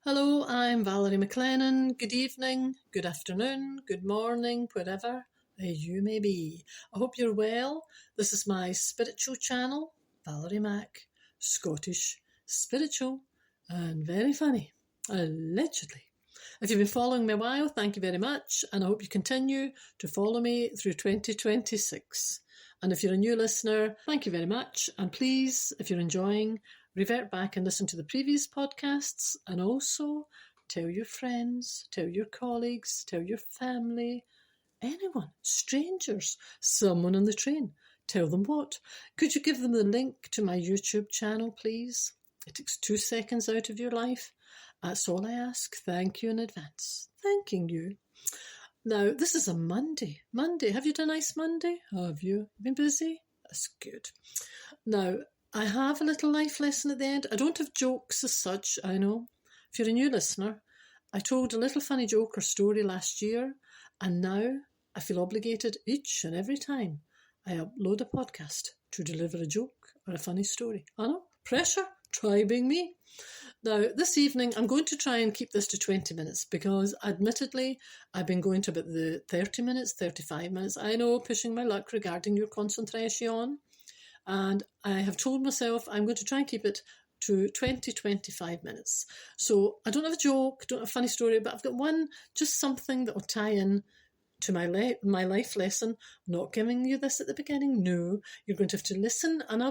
Hello, I'm Valerie McLennan. Good evening, good afternoon, good morning, wherever you may be. I hope you're well. This is my spiritual channel, Valerie Mac, Scottish, spiritual, and very funny, allegedly. If you've been following me a while, thank you very much, and I hope you continue to follow me through 2026. And if you're a new listener, thank you very much, and please, if you're enjoying, revert back and listen to the previous podcasts, and also tell your friends, tell your colleagues, tell your family, anyone, strangers, someone on the train. Tell them what? Could you give them the link to my YouTube channel, please? It takes 2 seconds out of your life. That's all I ask. Thank you in advance. Thanking you. Now, this is a Monday. Have you done a nice Monday? Have you been busy? That's good. Now, I have a little life lesson at the end. I don't have jokes as such, I know. If you're a new listener, I told a little funny joke or story last year, and now I feel obligated each and every time I upload a podcast to deliver a joke or a funny story. I know, pressure, try being me. Now, this evening, I'm going to try and keep this to 20 minutes because, admittedly, I've been going to about the 30 minutes, 35 minutes. I know, pushing my luck regarding your concentration. And I have told myself I'm going to try and keep it to 20-25 minutes. So I don't have a joke, don't have a funny story, but I've got one, just something that will tie in to my life lesson. I'm not giving you this at the beginning. No, you're going to have to listen. And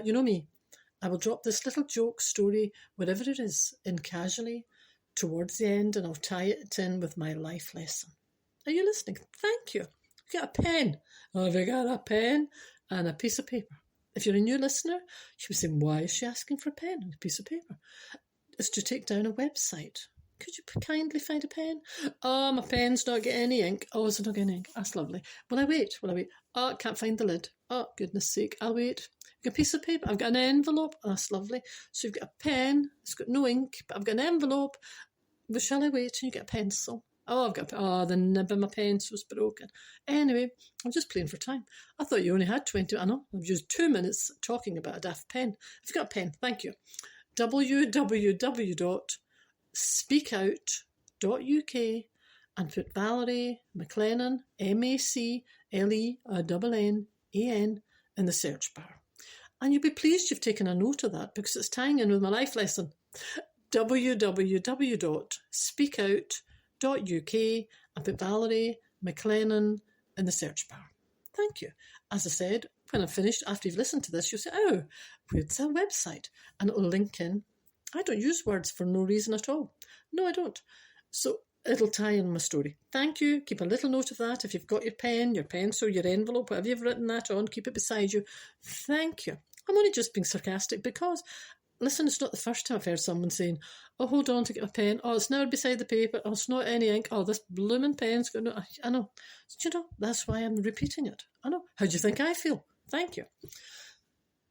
you know me, I will drop this little joke story, whatever it is, in casually towards the end, and I'll tie it in with my life lesson. Are you listening? Thank you. Get a pen. Have you got a pen and a piece of paper? If you're a new listener, you be saying, why is she asking for a pen and a piece of paper? It's to take down a website. Could you kindly find a pen? Oh, my pen's not getting any ink. Oh, is it not getting ink? That's lovely. Will I wait? Oh, can't find the lid. Oh, goodness sake, I'll wait. I've got a piece of paper. I've got an envelope. Oh, that's lovely. So you've got a pen. It's got no ink, but I've got an envelope. But shall I wait till you get a pencil? Oh, the nib of my pencil's broken. Anyway, I'm just playing for time. I thought you only had 20. I know, I've used 2 minutes talking about a daft pen. If you've got a pen, thank you. www.speakout.uk and put Valerie McLennan, MacLennan, in the search bar. And you'll be pleased you've taken a note of that because it's tying in with my life lesson. www.speakout.uk and put Valerie McLennan in the search bar. Thank you. As I said, when I'm finished, after you've listened to this, you'll say, oh, where's that website? And it'll link in. I don't use words for no reason at all. No, I don't. So it'll tie in my story. Thank you. Keep a little note of that. If you've got your pen, your pencil, your envelope, whatever you've written that on, keep it beside you. Thank you. I'm only just being sarcastic because, listen, it's not the first time I've heard someone saying, oh, hold on to get my pen. Oh, it's now beside the paper. Oh, it's not any ink. Oh, this blooming pen's got no... I know. Do you know, that's why I'm repeating it. I know. How do you think I feel? Thank you.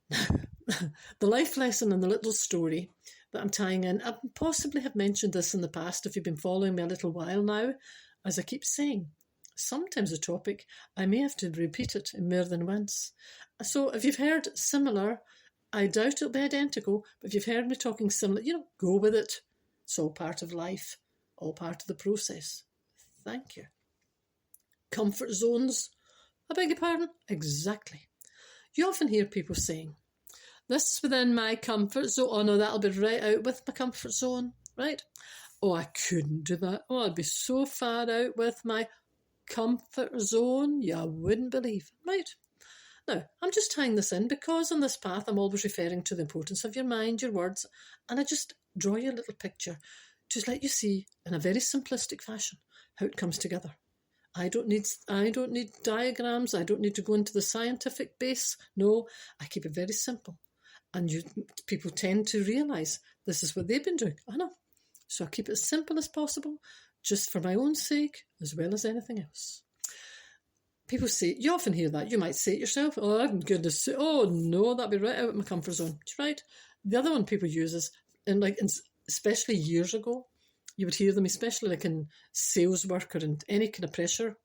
The life lesson and the little story that I'm tying in, I possibly have mentioned this in the past if you've been following me a little while now. As I keep saying, sometimes a topic, I may have to repeat it more than once. So if you've heard similar, I doubt it'll be identical, but if you've heard me talking similar, go with it. It's all part of life, all part of the process. Thank you. Comfort zones. I beg your pardon? Exactly. You often hear people saying, this is within my comfort zone. Oh no, that'll be right out with my comfort zone, right? Oh, I couldn't do that. Oh, I'd be so far out with my comfort zone, you wouldn't believe, right? Now, I'm just tying this in because on this path I'm always referring to the importance of your mind, your words, and I just draw you a little picture to let you see in a very simplistic fashion how it comes together. I don't need diagrams. I don't need to go into the scientific base. No, I keep it very simple. And people tend to realise this is what they've been doing. I know. So I keep it as simple as possible, just for my own sake, as well as anything else. People say, you often hear that. You might say it yourself. Oh, goodness. Oh, no, that'd be right out of my comfort zone. Right? The other one people use is, especially years ago, you would hear them, especially like in sales work or in any kind of pressure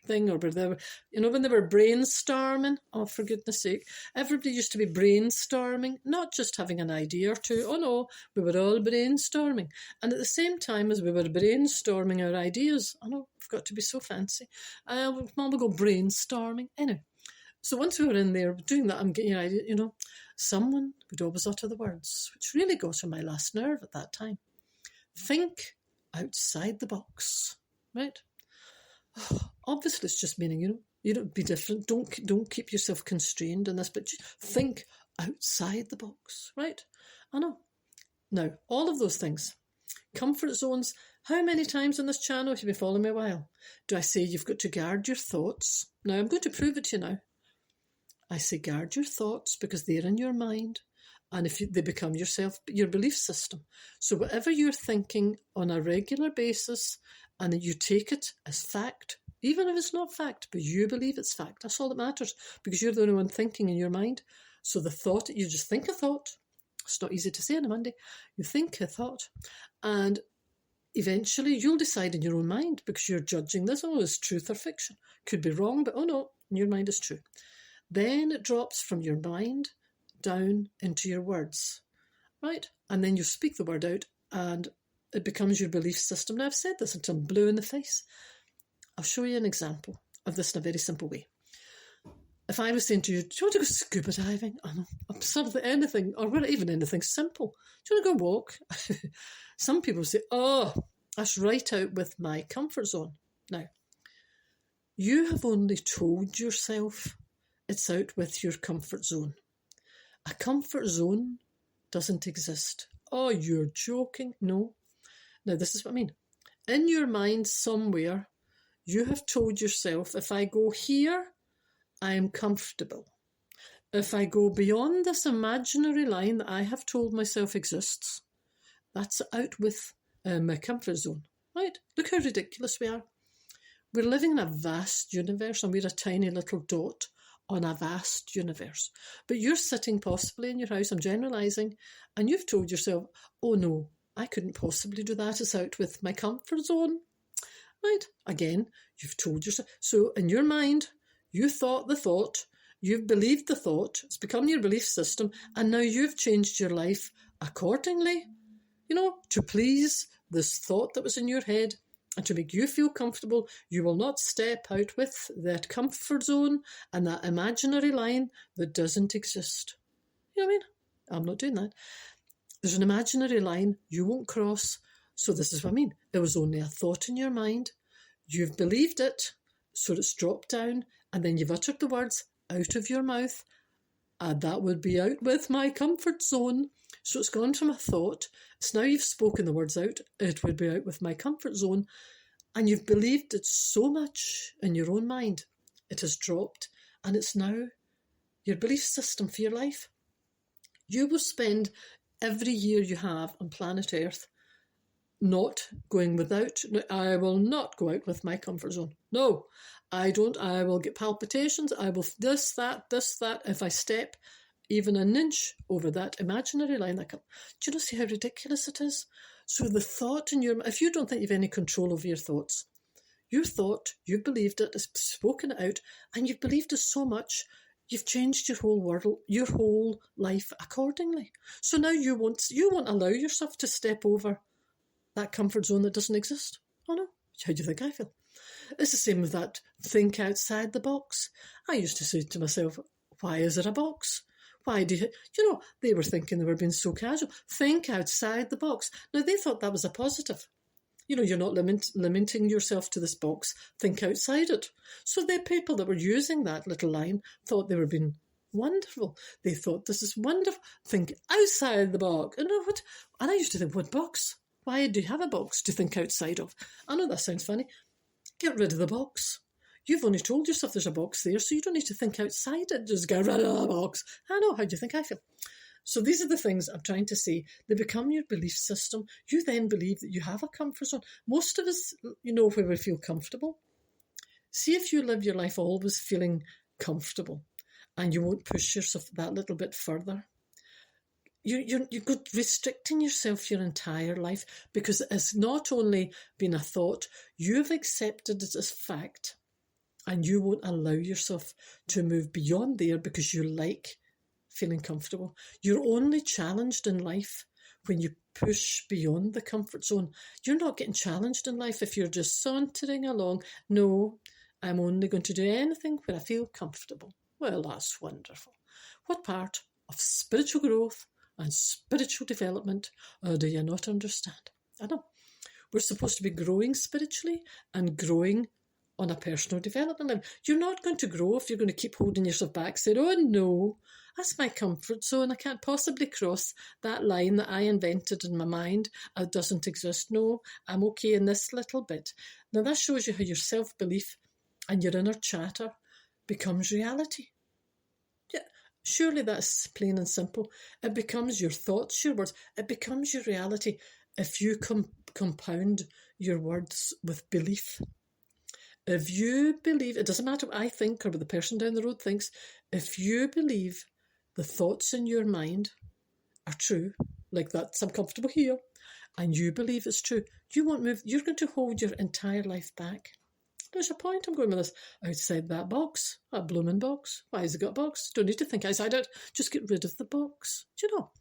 thing, or were they, when they were brainstorming, oh, for goodness sake, everybody used to be brainstorming, not just having an idea or two. Oh no, we were all brainstorming. And at the same time as we were brainstorming our ideas, I know, we've got to be so fancy. Mum will go brainstorming. Anyway, so once we were in there doing that, I'm getting your idea, someone would always utter the words, which really got on my last nerve at that time. Think outside the box, right? Obviously, it's just meaning, you don't be different. Don't keep yourself constrained in this, but just think outside the box, right? I know. Now, all of those things, comfort zones. How many times on this channel, if you've been following me a while, do I say you've got to guard your thoughts? Now, I'm going to prove it to you now. I say guard your thoughts because they're in your mind, and if they become your belief system. So whatever you're thinking on a regular basis, and that you take it as fact, even if it's not fact, but you believe it's fact. That's all that matters, because you're the only one thinking in your mind. So the thought, you just think a thought. It's not easy to say on a Monday. You think a thought, and eventually you'll decide in your own mind, because you're judging this, is truth or fiction. Could be wrong, but no, in your mind is true. Then it drops from your mind down into your words, right? And then you speak the word out, and it becomes your belief system. Now, I've said this until I'm blue in the face. I'll show you an example of this in a very simple way. If I was saying to you, do you want to go scuba diving? I know, something, anything, or even anything simple. Do you want to go walk? Some people say, that's right out with my comfort zone. Now, you have only told yourself it's out with your comfort zone. A comfort zone doesn't exist. Oh, you're joking? No. Now, this is what I mean. In your mind somewhere, you have told yourself, if I go here, I am comfortable. If I go beyond this imaginary line that I have told myself exists, that's out with my comfort zone. Right? Look how ridiculous we are. We're living in a vast universe, and we're a tiny little dot on a vast universe. But you're sitting possibly in your house, I'm generalising, and you've told yourself, oh no, I couldn't possibly do that. It's out with my comfort zone. Right? Again, you've told yourself. So in your mind, you thought the thought, you've believed the thought, it's become your belief system, and now you've changed your life accordingly, to please this thought that was in your head. And to make you feel comfortable, you will not step out with that comfort zone and that imaginary line that doesn't exist. You know what I mean? I'm not doing that. There's an imaginary line you won't cross. So this is what I mean. It was only a thought in your mind. You've believed it, so it's dropped down, and then you've uttered the words out of your mouth. And that would be out with my comfort zone. So it's gone from a thought. It's now you've spoken the words out. It would be out with my comfort zone. And you've believed it so much in your own mind. It has dropped, and it's now your belief system for your life. You will spend every year you have on planet Earth not going without. I will not go out with my comfort zone. No, I don't. I will get palpitations. I will this, that. If I step even an inch over that imaginary line, do you see how ridiculous it is? So the thought in if you don't think you've any control over your thoughts, your thought, you've believed it, it's spoken it out, and you've believed it so much, you've changed your whole world, your whole life accordingly. So now you won't allow yourself to step over that comfort zone that doesn't exist. Oh no, how do you think I feel? It's the same with that think outside the box. I used to say to myself, why is it a box? Why do you, they were thinking they were being so casual. Think outside the box. Now, they thought that was a positive. You're not limiting yourself to this box. Think outside it. So the people that were using that little line thought they were being wonderful. They thought, this is wonderful. Think outside the box. And I used to think, what box? Why do you have a box to think outside of? I know that sounds funny. Get rid of the box. You've only told yourself there's a box there, so you don't need to think outside it. Just get rid of the box. I know. How do you think I feel? So these are the things I'm trying to say. They become your belief system. You then believe that you have a comfort zone. Most of us, where we feel comfortable. See if you live your life always feeling comfortable, and you won't push yourself that little bit further. You're restricting yourself your entire life, because it's not only been a thought, you've accepted it as fact. And you won't allow yourself to move beyond there because you like feeling comfortable. You're only challenged in life when you push beyond the comfort zone. You're not getting challenged in life if you're just sauntering along. No, I'm only going to do anything where I feel comfortable. Well, that's wonderful. What part of spiritual growth and spiritual development do you not understand? I know. We're supposed to be growing spiritually and growing on a personal development level. You're not going to grow if you're going to keep holding yourself back, saying, oh no, that's my comfort zone. I can't possibly cross that line that I invented in my mind. It doesn't exist. No, I'm okay in this little bit. Now that shows you how your self-belief and your inner chatter becomes reality. Yeah, surely that's plain and simple. It becomes your thoughts, your words. It becomes your reality if you compound your words with belief. If you believe, it doesn't matter what I think or what the person down the road thinks, if you believe the thoughts in your mind are true, like that's I'm comfortable here, and you believe it's true, you won't move. You're going to hold your entire life back. There's a point I'm going with this. Outside that box, a blooming box. Why has it got a box? Don't need to think outside it. Just get rid of the box. Do you know?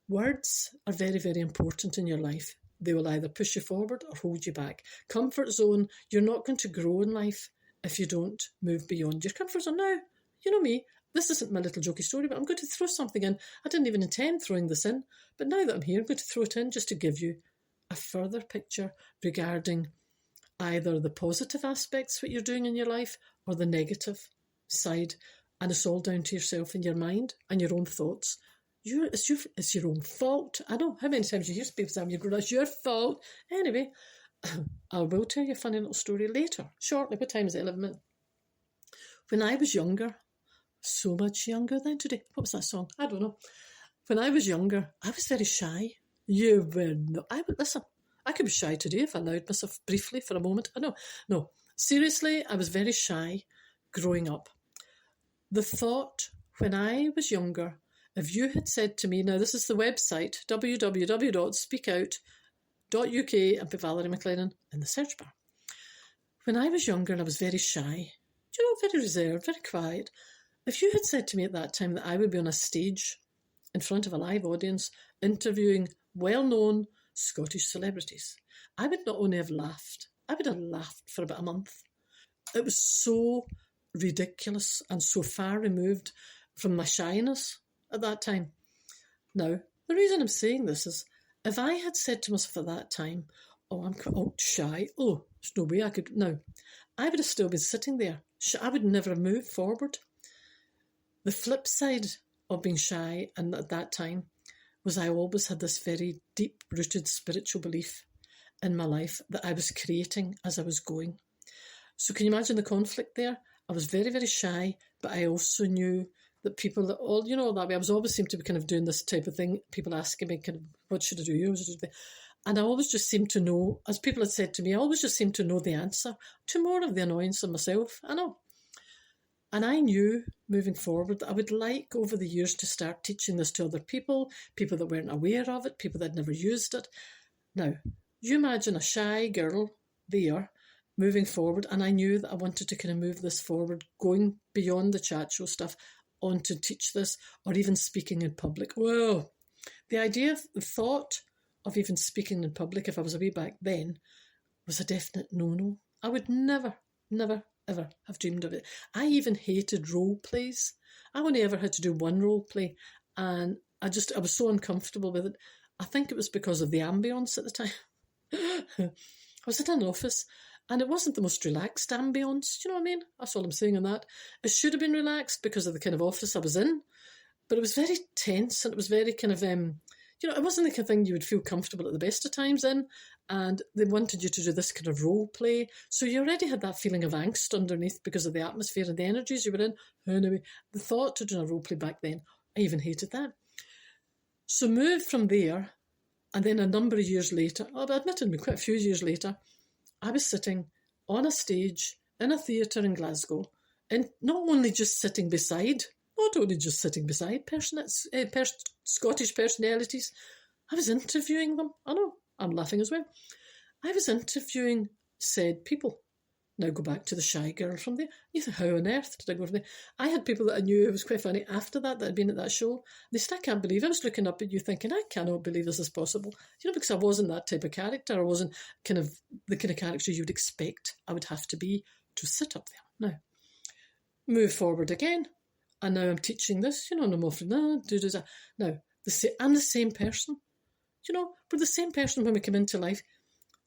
Words are very, very important in your life. They will either push you forward or hold you back. Comfort zone, you're not going to grow in life if you don't move beyond your comfort zone. Now, you know me, this isn't my little jokey story, but I'm going to throw something in. I didn't even intend throwing this in, but now that I'm here, I'm going to throw it in just to give you a further picture regarding either the positive aspects what you're doing in your life or the negative side. And it's all down to yourself and your mind and your own thoughts. It's your own fault. I know how many times you hear people saying it's your fault. Anyway, I will tell you a funny little story later, shortly. What time is it? 11 minutes. When I was younger, so much younger than today. What was that song? I don't know. When I was younger, I was very shy. You were not. Listen, I could be shy today if I allowed myself briefly for a moment. I know. No, seriously, I was very shy growing up. The thought when I was younger, if you had said to me, now this is the website, www.speakout.uk, and put Valerie McLennan in the search bar. When I was younger and I was very shy, very reserved, very quiet, if you had said to me at that time that I would be on a stage in front of a live audience interviewing well-known Scottish celebrities, I would not only have laughed, I would have laughed for about a month. It was so ridiculous and so far removed from my shyness at that time. Now, the reason I'm saying this is, if I had said to myself at that time, I'm shy, there's no way I could, no, I would have still been sitting there. I would never have moved forward. The flip side of being shy, and at that time, was I always had this very deep-rooted spiritual belief in my life that I was creating as I was going. So can you imagine the conflict there? I was very, very shy, but I also knew that people that all, that way, I was always seemed to be kind of doing this type of thing. People asking me, what should I do? And I always just seemed to know, as people had said to me, I always just seemed to know the answer to more of the annoyance of myself. I know. And I knew moving forward that I would like over the years to start teaching this to other people that weren't aware of it, people that had never used it. Now, you imagine a shy girl there moving forward, and I knew that I wanted to kind of move this forward, going beyond the chat show stuff, on to teach this, or even speaking in public. Well, the thought of even speaking in public, if I was a wee back then, was a definite no-no. I would never, ever have dreamed of it. I even hated role plays. I only ever had to do one role play, and I was so uncomfortable with it. I think it was because of the ambience at the time. I was in an office, and it wasn't the most relaxed ambience. Do you know what I mean? That's all I'm saying on that. It should have been relaxed because of the kind of office I was in, but it was very tense, and it was very kind of, it wasn't the kind of thing you would feel comfortable at the best of times in, and they wanted you to do this kind of role play. So you already had that feeling of angst underneath because of the atmosphere and the energies you were in. Anyway, the thought to do a role play back then, I even hated that. So moved from there, and then a number of years later, admittedly quite a few years later, I was sitting on a stage in a theatre in Glasgow, and not only just sitting beside Scottish personalities, I was interviewing them. I know, I'm laughing as well. I was interviewing said people. Now go back to the shy girl from there. You think, how on earth did I go from there? I had people that I knew, it was quite funny, after that had been at that show. They said, I can't believe, I was looking up at you thinking, I cannot believe this is possible. Because I wasn't that type of character. I wasn't kind of the kind of character you would expect I would have to be to sit up there. Now, move forward again. And now I'm teaching this, and I'm off from that. Now, I'm the same person. We're the same person when we come into life.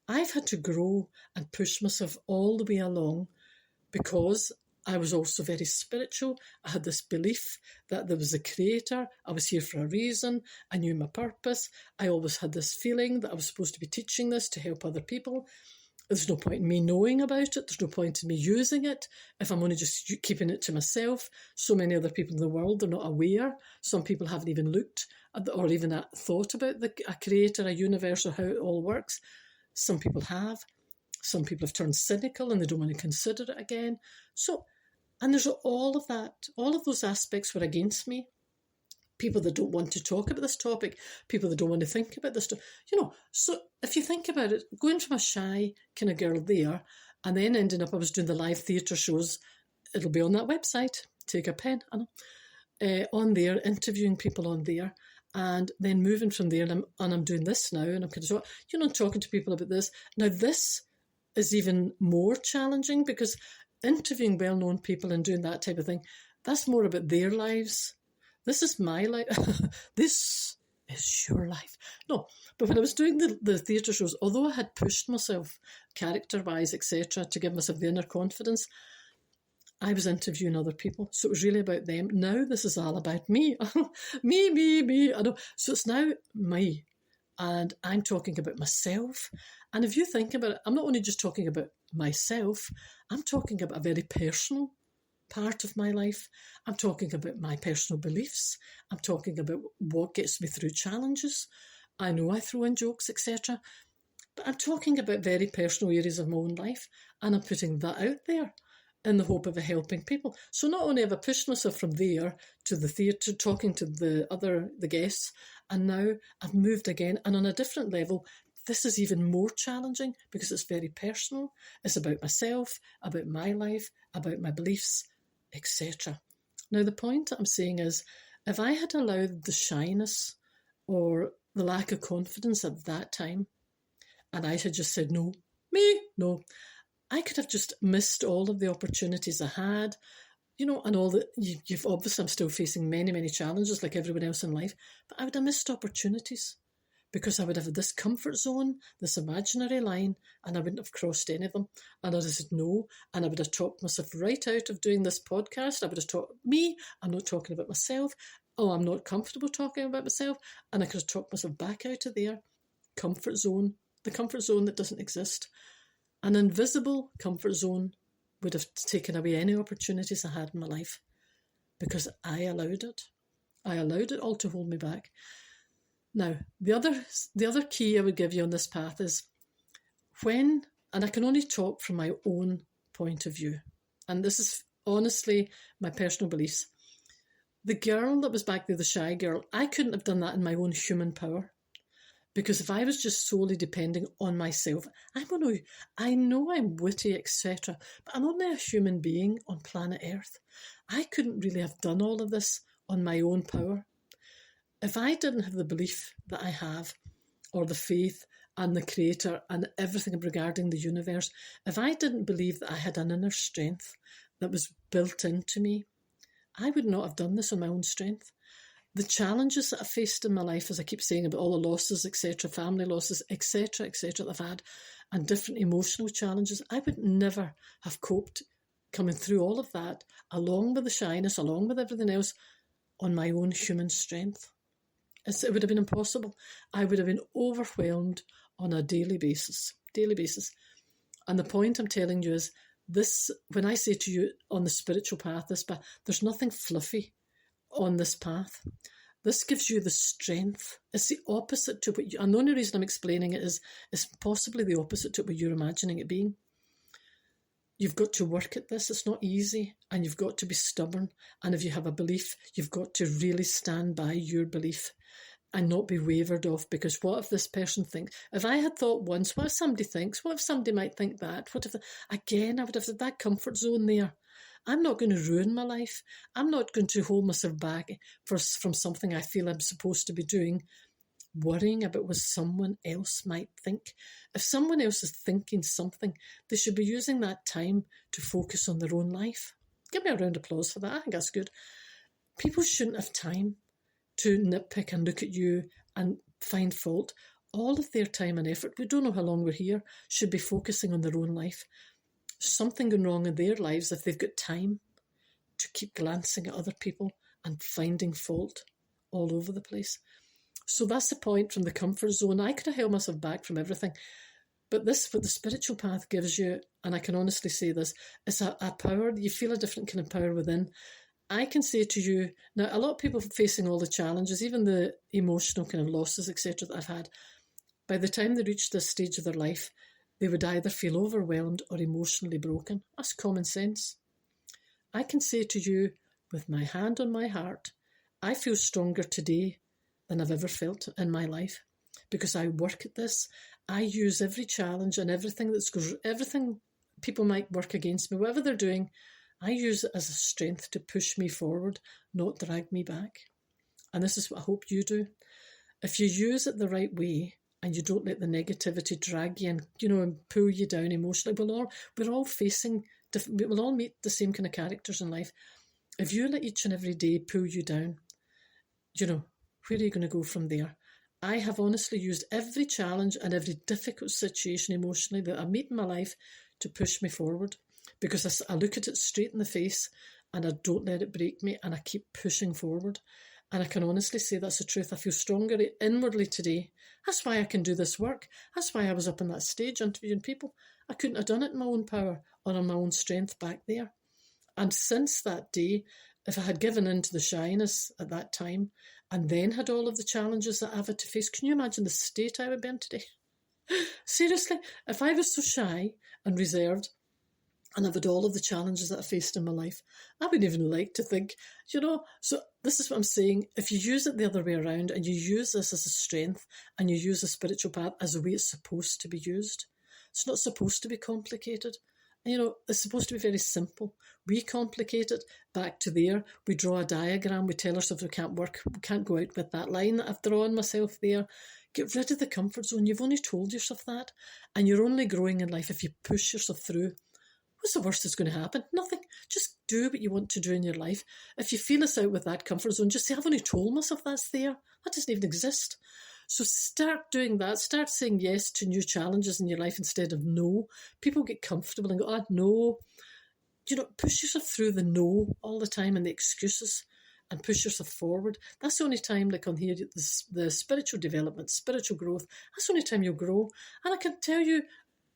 I've had to grow and push myself all the way along because I was also very spiritual. I had this belief that there was a creator. I was here for a reason. I knew my purpose. I always had this feeling that I was supposed to be teaching this to help other people. There's no point in me knowing about it. There's no point in me using it if I'm only just keeping it to myself. So many other people in the world are not aware. Some people haven't even looked at or even thought about a creator, a universe, or how it all works. Some people have. Some people have turned cynical and they don't want to consider it again. And there's all of that. All of those aspects were against me. People that don't want to talk about this topic, people that don't want to think about this. So if you think about it, going from a shy kind of girl there and then ending up, I was doing the live theatre shows. It'll be on that website. Take a pen, on there, interviewing people on there. And then moving from there, and I'm doing this now, and I'm kind of, talking to people about this. Now, this is even more challenging because interviewing well-known people and doing that type of thing, that's more about their lives. This is my life. This is your life. No, but when I was doing the theatre shows, although I had pushed myself character-wise, etc., to give myself the inner confidence, I was interviewing other people. So it was really about them. Now this is all about me. me. I know. So it's now me. And I'm talking about myself. And if you think about it, I'm not only just talking about myself, I'm talking about a very personal part of my life. I'm talking about my personal beliefs. I'm talking about what gets me through challenges. I know I throw in jokes, etc. But I'm talking about very personal areas of my own life. And I'm putting that out there in the hope of helping people. So not only have I pushed myself from there to the theatre, talking to the guests, and now I've moved again, and on a different level, this is even more challenging because it's very personal. It's about myself, about my life, about my beliefs, etc. Now the point that I'm saying is, if I had allowed the shyness or the lack of confidence at that time, and I had just said, no, I could have just missed all of the opportunities I had, and all that. You've obviously, I'm still facing many, many challenges like everyone else in life, but I would have missed opportunities because I would have this comfort zone, this imaginary line, and I wouldn't have crossed any of them. And I would have said no, and I would have talked myself right out of doing this podcast. I would have talked me, I'm not talking about myself. Oh, I'm not comfortable talking about myself. And I could have talked myself back out of there. Comfort zone, the comfort zone that doesn't exist. An invisible comfort zone would have taken away any opportunities I had in my life because I allowed it. I allowed it all to hold me back. Now, the other key I would give you on this path is and I can only talk from my own point of view, and this is honestly my personal beliefs. The girl that was back there, the shy girl, I couldn't have done that in my own human power. Because if I was just solely depending on myself, I know I'm witty, etc., but I'm only a human being on planet Earth. I couldn't really have done all of this on my own power. If I didn't have the belief that I have, or the faith and the creator and everything regarding the universe, if I didn't believe that I had an inner strength that was built into me, I would not have done this on my own strength. The challenges that I faced in my life, as I keep saying, about all the losses, etc., family losses, etc., that I've had, and different emotional challenges, I would never have coped coming through all of that, along with the shyness, along with everything else, on my own human strength. It would have been impossible. I would have been overwhelmed on a daily basis. And the point I'm telling you is this: when I say to you on the spiritual path, there's nothing fluffy on this path. This gives you the strength. It's the opposite to what and the only reason I'm explaining it is it's possibly the opposite to what you're imagining it being. You've got to work at this. It's not easy, and you've got to be stubborn. And if you have a belief, you've got to really stand by your belief. and not be wavered off, because what if this person thinks? If I had thought once, what if somebody thinks? What if somebody might think that? What if, again, I would have that comfort zone there. I'm not going to ruin my life. I'm not going to hold myself back from something I feel I'm supposed to be doing, worrying about what someone else might think. If someone else is thinking something, they should be using that time to focus on their own life. Give me a round of applause for that. I think that's good. People shouldn't have time to nitpick and look at you and find fault. All of their time and effort, we don't know how long we're here, should be focusing on their own life. Something going wrong in their lives if they've got time to keep glancing at other people and finding fault all over the place. So that's the point from the comfort zone. I could have held myself back from everything. But this, what the spiritual path gives you, and I can honestly say this, is a power. You feel a different kind of power within. I can say to you, now a lot of people facing all the challenges, even the emotional kind of losses, etc. that I've had, by the time they reach this stage of their life, they would either feel overwhelmed or emotionally broken. That's common sense. I can say to you, with my hand on my heart, I feel stronger today than I've ever felt in my life, because I work at this. I use every challenge and everything people might work against me, whatever they're doing, I use it as a strength to push me forward, not drag me back. And this is what I hope you do. If you use it the right way and you don't let the negativity drag you and pull you down emotionally, we're all facing different, we'll all meet the same kind of characters in life. If you let each and every day pull you down, where are you going to go from there? I have honestly used every challenge and every difficult situation emotionally that I meet in my life to push me forward, because I look at it straight in the face and I don't let it break me, and I keep pushing forward. And I can honestly say that's the truth. I feel stronger inwardly today. That's why I can do this work. That's why I was up on that stage interviewing people. I couldn't have done it in my own power or on my own strength back there. And since that day, if I had given in to the shyness at that time and then had all of the challenges that I've had to face, can you imagine the state I would be in today? Seriously, if I was so shy and reserved and I've had all of the challenges that I faced in my life, I wouldn't even like to think, so this is what I'm saying. If you use it the other way around and you use this as a strength and you use the spiritual path as the way it's supposed to be used, it's not supposed to be complicated. It's supposed to be very simple. We complicate it back to there. We draw a diagram. We tell ourselves we can't go out with that line that I've drawn myself there. Get rid of the comfort zone. You've only told yourself that. And you're only growing in life if you push yourself through. What's the worst that's going to happen? Nothing. Just do what you want to do in your life. If you feel us out with that comfort zone, just say, I've only told myself that's there. That doesn't even exist. So start doing that. Start saying yes to new challenges in your life instead of no. People get comfortable and go, no. Push yourself through the no all the time and the excuses and push yourself forward. That's the only time, like on here, the spiritual development, spiritual growth, that's the only time you'll grow. And I can tell you,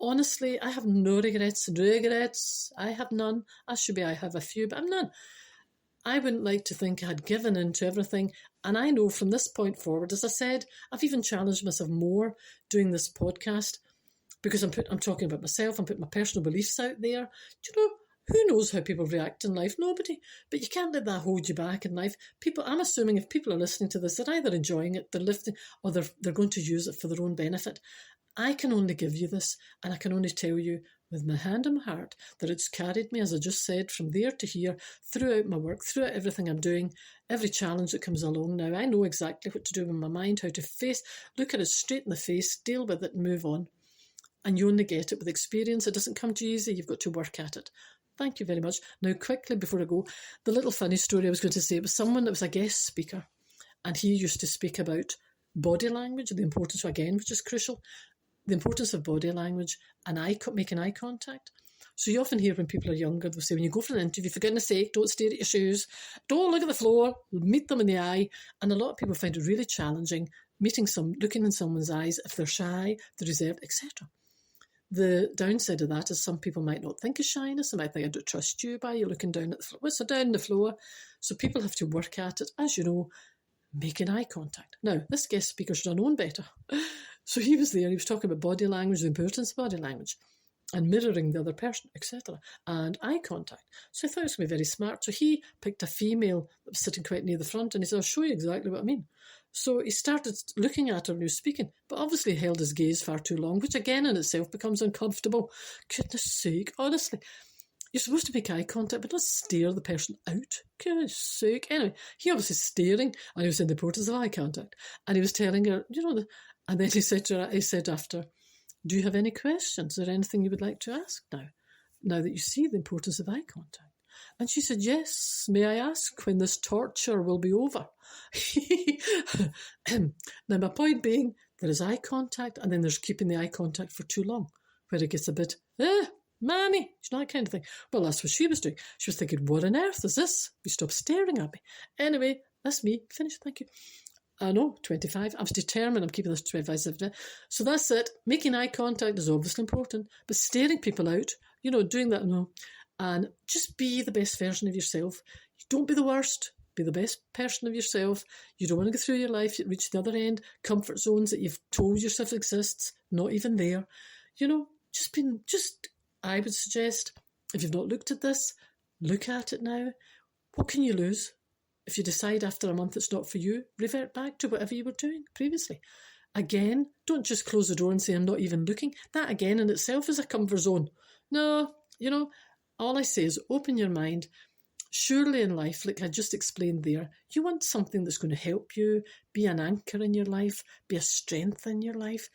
honestly, I have no regrets. I have none. I have a few, but I'm none. I wouldn't like to think I had given in to everything. And I know from this point forward, as I said, I've even challenged myself more doing this podcast, because I'm talking about myself. I'm putting my personal beliefs out there. Who knows how people react in life? Nobody. But you can't let that hold you back in life. I'm assuming if people are listening to this, they're either enjoying it, they're listening, or they're going to use it for their own benefit. I can only give you this, and I can only tell you with my hand on my heart that it's carried me, as I just said, from there to here, throughout my work, throughout everything I'm doing, every challenge that comes along now. I know exactly what to do with my mind, how to face, look at it straight in the face, deal with it and move on. And you only get it with experience. It doesn't come too easy. You've got to work at it. Thank you very much. Now, quickly before I go, the little funny story I was going to say was someone that was a guest speaker, and he used to speak about body language, the importance, again, which is crucial, the importance of body language and making eye contact. So you often hear when people are younger, they'll say, when you go for an interview, for goodness sake, don't stare at your shoes, don't look at the floor, meet them in the eye. And a lot of people find it really challenging looking in someone's eyes if they're shy, they're reserved, etc. The downside of that is some people might not think of shyness. They might think, I don't trust you by you looking down at the floor. So down the floor. So people have to work at it, as you know, making eye contact. Now, this guest speaker should have known better. So he was there, he was talking about body language, the importance of body language. and mirroring the other person, etc. And eye contact. So I thought it was going to be very smart. So he picked a female that was sitting quite near the front, and he said, I'll show you exactly what I mean. So he started looking at her when he was speaking, but obviously held his gaze far too long, which again in itself becomes uncomfortable. Goodness sake, honestly. You're supposed to make eye contact, but not stare the person out. Goodness sake. Anyway, he obviously staring, and he was in the importance of eye contact. And he was telling her, and then he said to her, he said after, do you have any questions? Is there anything you would like to ask now that you see the importance of eye contact? And she said, yes, may I ask when this torture will be over? Now, my point being, there is eye contact, and then there's keeping the eye contact for too long, where it gets a bit, Mammy, you know, that kind of thing. Well, that's what she was doing. She was thinking, what on earth is this? You stop staring at me. Anyway, that's me. Finished, thank you. I know, 25. I was determined I'm keeping this 25. So that's it. Making eye contact is obviously important, but staring people out, doing that, no. And just be the best version of yourself. Don't be the worst. Be the best person of yourself. You don't want to go through your life, reach the other end, comfort zones that you've told yourself exists, not even there. I would suggest, if you've not looked at this, look at it now. What can you lose? If you decide after a month it's not for you, revert back to whatever you were doing previously. Again, don't just close the door and say, I'm not even looking. That again in itself is a comfort zone. No, all I say is open your mind. Surely in life, like I just explained there, you want something that's going to help you, be an anchor in your life, be a strength in your life.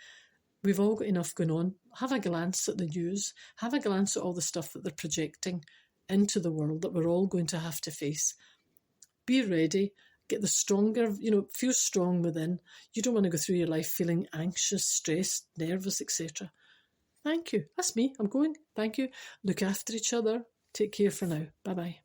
We've all got enough going on. Have a glance at the news. Have a glance at all the stuff that they're projecting into the world that we're all going to have to face. Be ready. Get the stronger, feel strong within. You don't want to go through your life feeling anxious, stressed, nervous, etc. Thank you. That's me. I'm going. Thank you. Look after each other. Take care for now. Bye-bye.